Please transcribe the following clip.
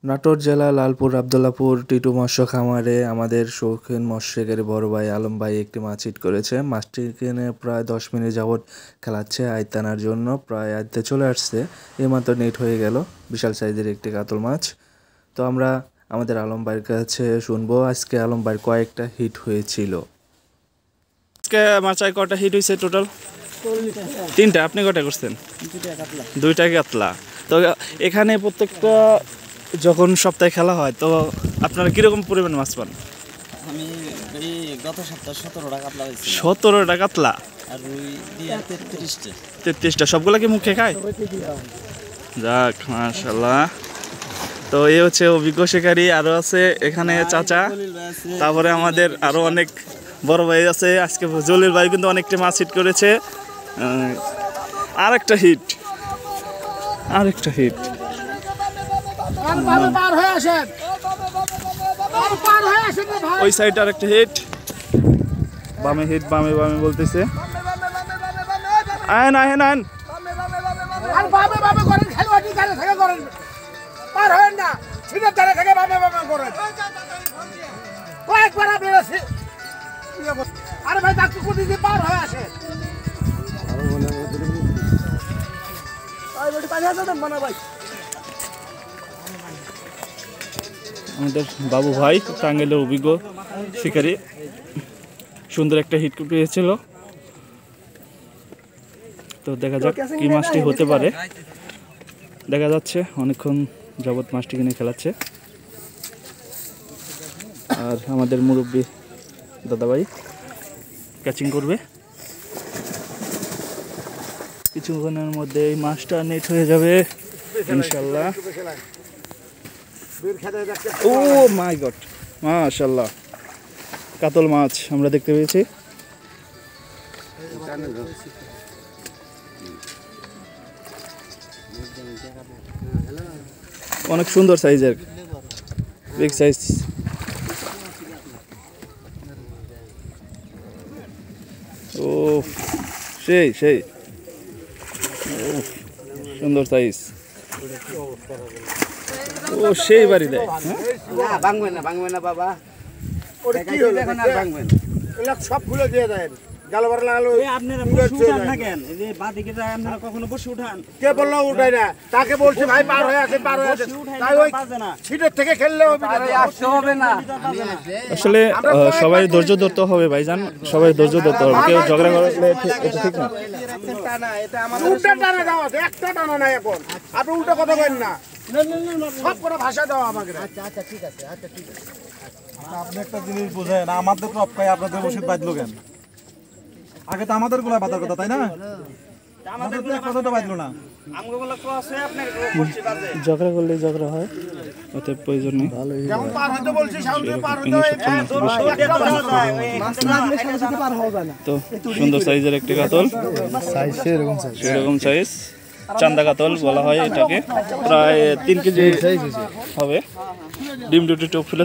নাটোর জেলা লালপুর আবদুল্লাপুর টিটু মৎস্য খামারে আমাদের শৌখিন মৎস্য শিকারী বড় ভাই আলম ভাই একটি মাছ হিট করেছে। মাছটি কিনে প্রায় 10 মিনিট যাবৎ খেলাচ্ছে আয়তানার জন্য, প্রায় আয়তে চলে আসছে, এইমাত্র নেট হয়ে গেল। বিশাল সাইজের একটি কাতল মাছ। তো আমরা আমাদের আলম ভাইয়ের কাছে শুনবো আজকে আলম ভাইয়ের কয়েকটা হিট হয়েছিল। আজকে মাচায় কটা হিট হয়েছে টোটাল? 3টা। আপনি কটা করছেন? 2টা কাতলা। তো এখানে প্রত্যেকটা যখন সপ্তাহে খেলা হয় তো আপনারা কিরকম পরিমাণ মাছ পান? আমি এই গত সপ্তাহে 17টা কাতলা হয়েছে। 17টা কাতলা আর রুই দিয়ে 33টা। 33টা। সবগুলা কি মুখে খায়? যাক, মাশাআল্লাহ। তো এই হচ্ছে অভিজ্ঞ শিকারী। আরও আছে এখানে চাচা, তারপরে আমাদের আরও অনেক বড় ভাই আছে। আজকে জলিল ভাই কিন্তু অনেকটা মাছ হিট করেছে। আরেকটা হিট। ওই সাইড আরেকটা হিট। বামে হিট, বামে বলতেছে। আহেন আমাদের বাবু ভাই টাঙ্গাইলের অভিজ্ঞ শিকারী, সুন্দর একটা হিট পেয়েছিল। তো দেখা যাক কি মাছটি হতে পারে। দেখা যাচ্ছে অনেকক্ষণ যাবৎ মাছটি কিনে খেলাচ্ছে। আর আমাদের মুরব্বী দাদাভাই ক্যাচিং করবে। কিছুক্ষণের মধ্যে এই মাছটা নেট হয়ে যাবে ইনশাল্লাহ। ও মাই গড, মাশাআল্লাহ, কাতল মাছ আমরা দেখতে পেয়েছি। অনেক সুন্দর সাইজের, বিগ সাইজ। ও সেই সুন্দর সাইজ। ও সেই বাড়ি দেয়। ভাঙবে না বাবা, সব খুলে দিয়ে দেন। কখনো বসে উঠান, কে বললো উঠাই না? তাকে বলছি ভাই পার হয়ে আছে। সিটের থেকে খেললে হবে না। আসলে সবাই ধৈর্য ধরতে হবে ভাইজান, সবাই ধৈর্য ধরতে হবে। কেউ ঝগড়া করলে এটা ঠিক না। উল্টা টানা দাও, একটা টানা নাই এখন। আপনি উল্টা কথা বলেন না, সব করে ভাষা দাও আমাকে। আচ্ছা ঠিক আছে। আপনি একটা জিনিস বুঝেন, আমাদের টপ খাই আপনাদের ওষুধ বাঁধলো কেন? আগে তো আমাদের গুলা বাঁধার কথা, তাই না? ঝগড়া করলে ঝগড়া হয়, অতএব প্রয়োজন নেই। তো সুন্দর সাইজের একটি কাতল, সেরকম সাইজ চান্দা কাতল বলা হয় এটাকে। প্রায় 3 কেজি হবে। ডিম দুটি টোপ ফেলে